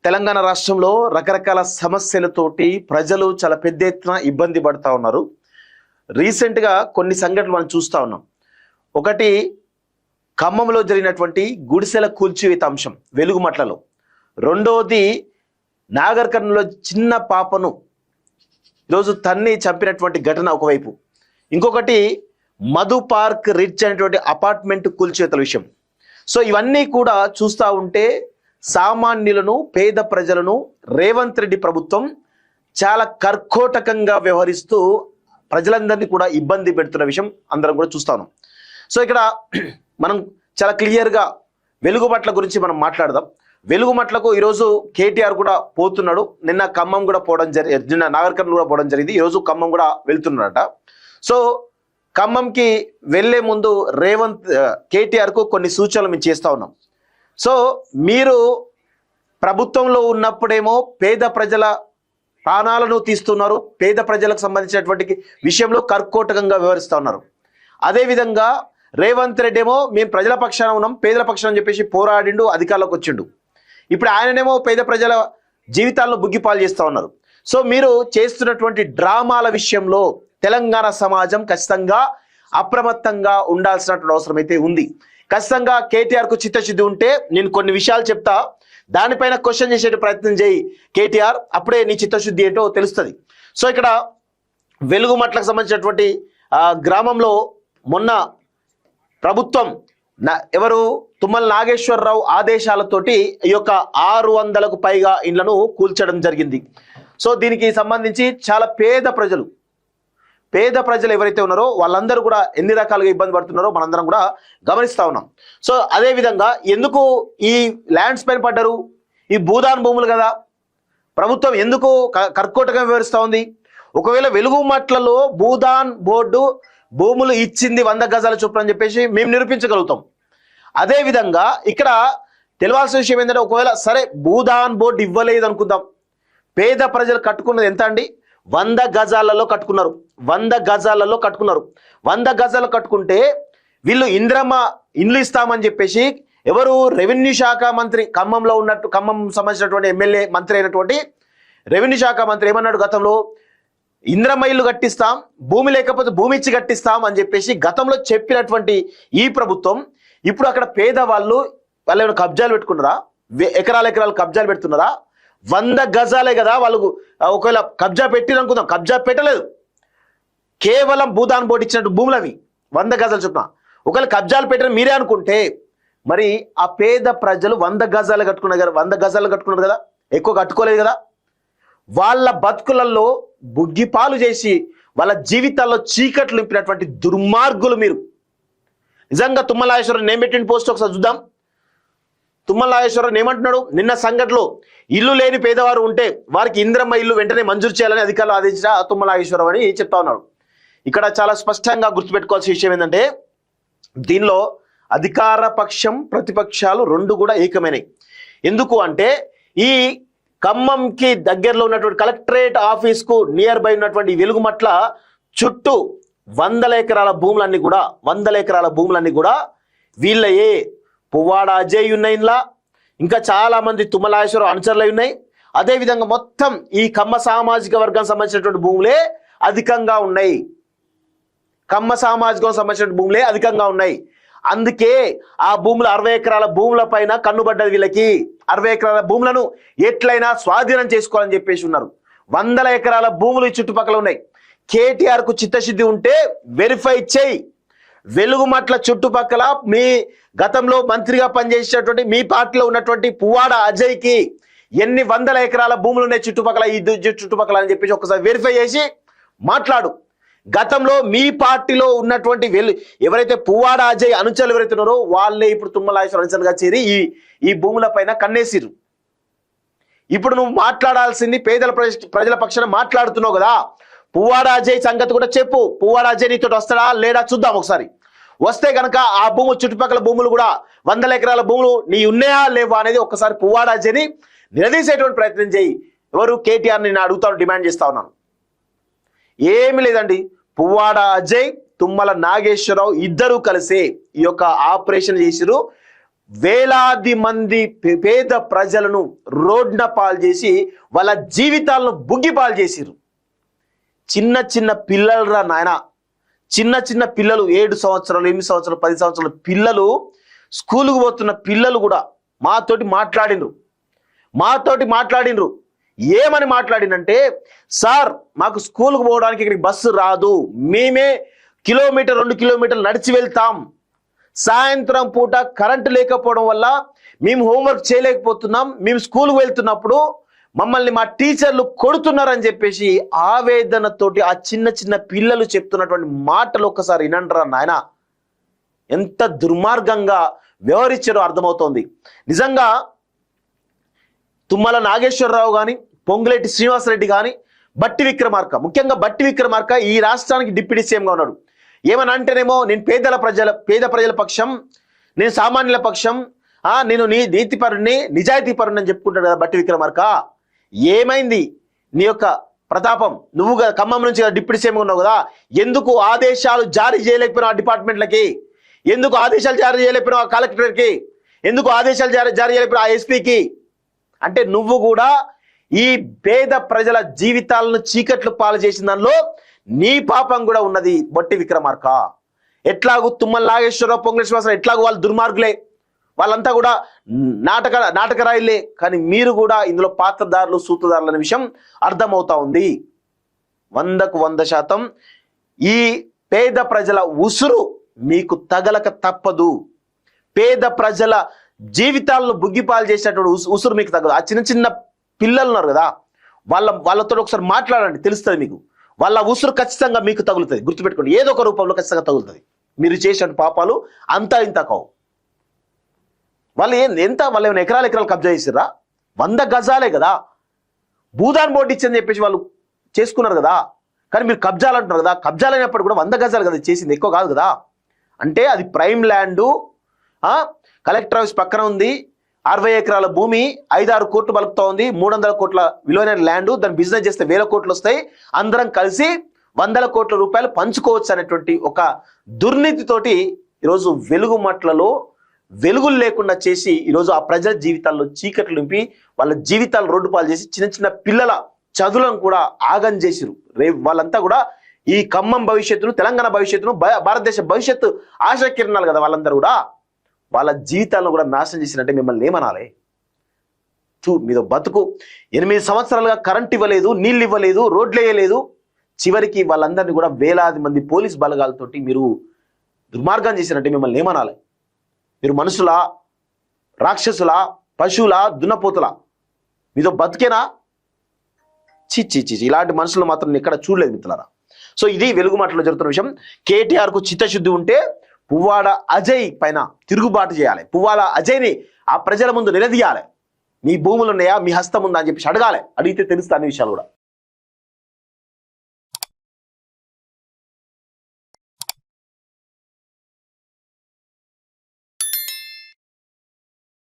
తెలంగాణ రాష్ట్రంలో రకరకాల సమస్యలతోటి ప్రజలు చాలా పెద్ద ఎత్తున ఇబ్బంది పడతా ఉన్నారు. రీసెంట్గా కొన్ని సంఘటనలు మనం చూస్తూ ఉన్నాం. ఒకటి, ఖమ్మంలో జరిగినటువంటి గుడిసెల కూల్చివేత అంశం వెలుగుమట్లలో. రెండవది, నాగర్ కర్నూలులో చిన్న పాపను ఈరోజు తన్ని చంపినటువంటి ఘటన ఒకవైపు. ఇంకొకటి, మధు పార్క్ రిచ్ అనేటువంటి అపార్ట్మెంట్ కూల్చివేతల విషయం. సో ఇవన్నీ కూడా చూస్తూ ఉంటే సామాన్యులను, పేద ప్రజలను రేవంత్ రెడ్డి ప్రభుత్వం చాలా కర్కోటకంగా వ్యవహరిస్తూ ప్రజలందరినీ కూడా ఇబ్బంది పెడుతున్న విషయం అందరం కూడా చూస్తాను. సో ఇక్కడ మనం చాలా క్లియర్గా వెలుగుమట్ల గురించి మనం మాట్లాడదాం. వెలుగుమట్లకు ఈరోజు కేటీఆర్ కూడా పోతున్నాడు. నిన్న ఖమ్మం కూడా పోవడం నిన్న నాగర్ కర్నూలు కూడా పోవడం జరిగింది. ఈరోజు ఖమ్మం కూడా వెళ్తున్నాడట. సో ఖమ్మంకి వెళ్లే ముందు కేటీఆర్కు కొన్ని సూచనలు మేము చేస్తూ ఉన్నాం. సో మీరు ప్రభుత్వంలో ఉన్నప్పుడేమో పేద ప్రజల ప్రాణాలను తీస్తున్నారు, పేద ప్రజలకు సంబంధించినటువంటి విషయంలో కర్కోటకంగా వ్యవహరిస్తూ ఉన్నారు. అదేవిధంగా రేవంత్ రెడ్డి ఏమో మేము ప్రజల పక్షాన ఉన్నాం, పేదల పక్షాన అని చెప్పేసి పోరాడిండు, అధికారంలోకి వచ్చిండు. ఇప్పుడు ఆయననేమో పేద ప్రజల జీవితాలను బుగ్గిపాలు చేస్తూ ఉన్నారు. సో మీరు చేస్తున్నటువంటి డ్రామాల విషయంలో తెలంగాణ సమాజం ఖచ్చితంగా అప్రమత్తంగా ఉండాల్సినటువంటి అవసరం అయితే ఉంది. ఖచ్చితంగా కేటీఆర్కు చిత్తశుద్ధి ఉంటే నేను కొన్ని విషయాలు చెప్తా, దానిపైన క్వశ్చన్ చేసే ప్రయత్నం చేయి కేటీఆర్, అప్పుడే నీ చిత్తశుద్ధి ఏంటో తెలుస్తుంది. సో ఇక్కడ వెలుగుమట్లకు సంబంధించినటువంటి గ్రామంలో మొన్న ప్రభుత్వం ఎవరు తుమ్మల నాగేశ్వరరావు ఆదేశాలతోటి ఈ యొక్క 600కు పైగా ఇండ్లను కూల్చడం జరిగింది. సో దీనికి సంబంధించి చాలా పేద ప్రజలు ఎవరైతే ఉన్నారో వాళ్ళందరూ కూడా ఎన్ని రకాలుగా ఇబ్బంది పడుతున్నారో మనందరం కూడా గమనిస్తూ ఉన్నాం. సో అదేవిధంగా ఎందుకు ఈ ల్యాండ్స్ పైన పడ్డారు? ఈ భూదాన్ భూములు కదా. ప్రభుత్వం ఎందుకు కర్కోటకంగా వ్యవహరిస్తూ ఉంది? ఒకవేళ వెలుగుమట్లలో భూదాన్ బోర్డు భూములు ఇచ్చింది 100 గజాల చొప్పున అని చెప్పేసి మేము నిరూపించగలుగుతాం. అదేవిధంగా ఇక్కడ తెలియాల్సిన విషయం ఏంటంటే, ఒకవేళ సరే భూదాన్ బోర్డు ఇవ్వలేదు అనుకుందాం, పేద ప్రజలు కట్టుకున్నది ఎంత అండి? 100 గజాలలో కట్టుకున్నారు. 100 గజాలలో కట్టుకున్నారు. 100 గజాలు కట్టుకుంటే వీళ్ళు ఇంద్రమ్మ ఇండ్లు ఇస్తామని చెప్పేసి ఎవరు రెవెన్యూ శాఖ మంత్రి ఖమ్మంలో ఉన్నట్టు, ఖమ్మం సంబంధించినటువంటి ఎమ్మెల్యే మంత్రి అయినటువంటి రెవెన్యూ శాఖ మంత్రి ఏమన్నాడు గతంలో? ఇంద్రమ్మ ఇల్లు కట్టిస్తాం, భూమి లేకపోతే భూమి ఇచ్చి కట్టిస్తాం అని చెప్పేసి గతంలో చెప్పినటువంటి ఈ ప్రభుత్వం ఇప్పుడు అక్కడ పేదవాళ్ళు ఏమైనా కబ్జాలు పెట్టుకున్నారా? ఎకరాలు కబ్జాలు పెడుతున్నారా? 100 గజాలే కదా వాళ్ళకు. ఒకవేళ కబ్జా పెట్టిరనుకుందాం, కబ్జా పెట్టలేదు, కేవలం భూదాన్ బోర్డు ఇచ్చినట్టు భూములు అవి 100 గజాలు చొప్పున. ఒకవేళ కబ్జాలు పెట్టిన మీరే అనుకుంటే మరి ఆ పేద ప్రజలు 100 గజాలు కట్టుకున్నారు కదా, 100 గజాలు కట్టుకున్నారు కదా, ఎక్కువ కట్టుకోలేదు కదా. వాళ్ళ బతుకులలో బుగ్గిపాలు చేసి వాళ్ళ జీవితాల్లో చీకట్లు నింపినటువంటి దుర్మార్గులు మీరు. నిజంగా తుమ్మల నాగేశ్వరరావు నేమ్ పెట్టిన పోస్ట్ ఒకసారి చూద్దాం. తుమ్మల నాగేశ్వరరావు ఏమంటున్నాడు? నిన్న సంఘటనలో ఇల్లు లేని పేదవారు ఉంటే వారికి ఇంద్రమ్మ ఇల్లు వెంటనే మంజూరు చేయాలని అధికారులు ఆదేశించిన తుమ్మల నాగేశ్వరరావు అని చెప్తా ఉన్నాడు. ఇక్కడ చాలా స్పష్టంగా గుర్తుపెట్టుకోవాల్సిన విషయం ఏంటంటే, దీనిలో అధికార పక్షం ప్రతిపక్షాలు రెండు కూడా ఏకమైనవి. ఎందుకు అంటే ఈ ఖమ్మంకి దగ్గరలో ఉన్నటువంటి కలెక్టరేట్ ఆఫీస్కు నియర్ బై ఉన్నటువంటి వెలుగుమట్ల చుట్టూ 100 ఎకరాల భూములన్నీ కూడా వీళ్ళయే. పువ్వాడ అజయ్ ఉన్నాయి, ఇంకా చాలా మంది తుమ్మల నాగేశ్వరరావు అనుచరులు ఉన్నాయి. అదేవిధంగా మొత్తం ఈ కమ్మ సామాజిక వర్గానికి సంబంధించినటువంటి భూములే అధికంగా ఉన్నాయి. అందుకే ఆ భూములు 60 ఎకరాల భూముల పైన కన్నుబడ్డది వీళ్ళకి. 60 ఎకరాల భూములను ఎట్లయినా స్వాధీనం చేసుకోవాలని చెప్పేసి ఉన్నారు. 100 ఎకరాల భూములు చుట్టుపక్కల ఉన్నాయి. కేటీఆర్కు చిత్తశుద్ధి ఉంటే వెరిఫై చేయి. వెలుగుమట్ల చుట్టుపక్కల మీ గతంలో మంత్రిగా పనిచేసేటటువంటి మీ పార్టీలో ఉన్నటువంటి పువ్వాడ అజయ్కి ఎన్ని 100 ఎకరాల భూములు ఉన్నాయి చుట్టుపక్కల అని చెప్పేసి ఒకసారి వెరిఫై చేసి మాట్లాడు. గతంలో మీ పార్టీలో ఉన్నటువంటి ఎవరైతే పువ్వాడ అజయ్ అనుచరులు ఎవరైతే ఉన్నారో వాళ్ళే ఇప్పుడు తుమ్మల నాగేశ్వరరావు అనుచరులుగా చేరి ఈ భూముల పైన కన్నేసిరు. ఇప్పుడు నువ్వు మాట్లాడాల్సింది ప్రజల పక్షాన మాట్లాడుతున్నావు కదా. పువ్వాడ అజయ్ సంగతి కూడా చెప్పు. పువ్వాడ అజయ్ నీతో వస్తాడా లేడా చూద్దాం ఒకసారి. వస్తే కనుక ఆ భూములు చుట్టుపక్కల భూములు కూడా 100 ఎకరాల భూములు నీ ఉన్నాయా లేవా అనేది ఒక్కసారి పువ్వాడ అజయ్ని నిలదీసేటువంటి ప్రయత్నం చేయి. ఎవరు? కేటీఆర్ నేను అడుగుతాను, డిమాండ్ చేస్తా ఉన్నాను. ఏమి లేదండి, పువ్వాడ అజయ్ తుమ్మల నాగేశ్వరరావు ఇద్దరూ కలిసి ఈ యొక్క ఆపరేషన్ చేసిరు. వేలాది మంది పేద ప్రజలను రోడ్న పాలు చేసి వాళ్ళ జీవితాలను బుగ్గి పాలు చేసిరు. చిన్న చిన్న పిల్లలురా నాయన, చిన్న చిన్న పిల్లలు 7 సంవత్సరాలు 8 సంవత్సరాలు 10 సంవత్సరాల పిల్లలు, స్కూలుకు పోతున్న పిల్లలు కూడా మాతోటి మాట్లాడినరు. ఏమని మాట్లాడినంటే, సార్ మాకు స్కూల్కి పోవడానికి ఇక్కడికి బస్సు రాదు, మేమే 1 కిలోమీటర్ 2 కిలోమీటర్లు నడిచి వెళ్తాం, సాయంత్రం పూట కరెంటు లేకపోవడం వల్ల మేము హోంవర్క్ చేయలేకపోతున్నాం, మేము స్కూల్కి వెళ్తున్నప్పుడు మమ్మల్ని మా టీచర్లు కొడుతున్నారని చెప్పేసి ఆవేదనతోటి ఆ చిన్న చిన్న పిల్లలు చెప్తున్నటువంటి మాటలు ఒక్కసారి వినండిరా నాయన. ఎంత దుర్మార్గంగా వ్యవహరించారో అర్థమవుతోంది. నిజంగా తుమ్మల నాగేశ్వరరావు కానీ, పొంగులేటి శ్రీనివాసరెడ్డి కానీ, బట్టి విక్రమార్క, ముఖ్యంగా బట్టి విక్రమార్క ఈ రాష్ట్రానికి డిప్యూటీ సీఎంగా ఉన్నాడు. ఏమని అంటేనేమో నేను పేద ప్రజల పక్షం, నేను సామాన్యుల పక్షం, నేను నీతిపరుణ్ణి నిజాయితీపరుణ్ణి అని చెప్పుకుంటాడు కదా బట్టి విక్రమార్క. ఏమైంది నీ యొక్క ప్రతాపం? నువ్వు ఖమ్మం నుంచి డిప్యూటీ సీఎంగా ఉన్నావు కదా, ఎందుకు ఆదేశాలు జారీ చేయలేకపోయినావు ఆ డిపార్ట్మెంట్లకి? ఎందుకు ఆదేశాలు జారీ చేయలేకపోయినావు ఆ కలెక్టర్కి? ఎందుకు ఆదేశాలు జారీ చేయలేకపోయినావు ఆ ఎస్పీకి? అంటే నువ్వు కూడా ఈ పేద ప్రజల జీవితాలను చీకట్లు పాలు చేసిన దానిలో నీ పాపం కూడా ఉన్నది బట్టి విక్రమార్క. ఎట్లాగూ తుమ్మల నాగేశ్వరరావు, పొంగులేటి శ్రీనివాసరావు ఎట్లాగూ వాళ్ళు దుర్మార్గులే, వాళ్ళంతా కూడా నాటకరాయిలే. కానీ మీరు కూడా ఇందులో పాత్రదారులు, సూత్రధారులు అనే విషయం అర్థమవుతా ఉంది. 100కు 100% ఈ పేద ప్రజల ఉసురు మీకు తగలక తప్పదు. పేద ప్రజల జీవితాలను బుగ్గిపాలు చేసేటువంటి ఉసురు మీకు తగ్గదు. ఆ చిన్న చిన్న పిల్లలు ఉన్నారు కదా, వాళ్ళతో ఒకసారి మాట్లాడండి, తెలుస్తుంది మీకు. వాళ్ళ ఉసురు ఖచ్చితంగా మీకు తగులుతుంది. గుర్తుపెట్టుకోండి, ఏదో ఒక రూపంలో ఖచ్చితంగా తగులుతుంది. మీరు చేసిన పాపాలు అంతా ఇంత కావు. వాళ్ళు ఏమైనా ఎకరాలు కబ్జా చేసిర్రా? 100 గజాలే కదా, భూదాన్ బోర్డు ఇచ్చని చెప్పేసి వాళ్ళు చేసుకున్నారు కదా. కానీ మీరు కబ్జాలు అంటున్నారు కదా, కబ్జాలు అయినప్పుడు కూడా 100 గజాలు కదా చేసింది, ఎక్కువ కాదు కదా. అంటే అది ప్రైమ్ ల్యాండు, కలెక్టర్ ఆఫీస్ పక్కన ఉంది, 60 ఎకరాల భూమి, 5-6 కోట్లు బలుపుతా ఉంది, 300 కోట్ల విలువైన ల్యాండ్. దాన్ని బిజినెస్ చేస్తే 1000 కోట్లు వస్తాయి, అందరం కలిసి 100 కోట్ల రూపాయలు పంచుకోవచ్చు అనేటువంటి ఒక దుర్నీతితోటి ఈరోజు వెలుగుమట్లలో వెలుగులు లేకుండా చేసి ఈరోజు ఆ ప్రజల జీవితాల్లో చీకట్లు నింపి వాళ్ళ జీవితాలు రోడ్డు పాలు చేసి చిన్న చిన్న పిల్లల చదువులను కూడా ఆగం చేసిరు. రేపు వాళ్ళంతా కూడా ఈ ఖమ్మం భవిష్యత్తును, తెలంగాణ భవిష్యత్తును, భారతదేశ భవిష్యత్తు ఆశా కిరణాలు కదా, వాళ్ళందరూ కూడా వాళ్ళ జీవితాలను కూడా నాశనం చేసినట్టే. మిమ్మల్ని ఏమనాలి? మీద బతుకు 8 సంవత్సరాలుగా కరెంట్ ఇవ్వలేదు, నీళ్ళు ఇవ్వలేదు, రోడ్లు వేయలేదు. చివరికి వాళ్ళందరినీ కూడా వేలాది మంది పోలీస్ బలగాలతోటి మీరు దుర్మార్గం చేసినట్టే. మిమ్మల్ని ఏమనాలి? మీరు మనుషులా, రాక్షసులా, పశువులా, దున్నపోతులా? మీతో బతికేనా? చిచ్చి ఇలాంటి మనుషులు మాత్రం నేను ఎక్కడ చూడలేదు మిత్రులారా. సో ఇది వెలుగు మాటలో జరుగుతున్న విషయం. కేటీఆర్కు చిత్తశుద్ధి ఉంటే పువ్వాడ అజయ్ పైన తిరుగుబాటు చేయాలి. పువ్వాడ అజయ్ని ఆ ప్రజల ముందు నిలదీయాలి. మీ భూములు ఉన్నాయా, మీ హస్తం ఉందా అని చెప్పి అడగాలి. అడిగితే తెలుస్తా అన్ని విషయాలు కూడా.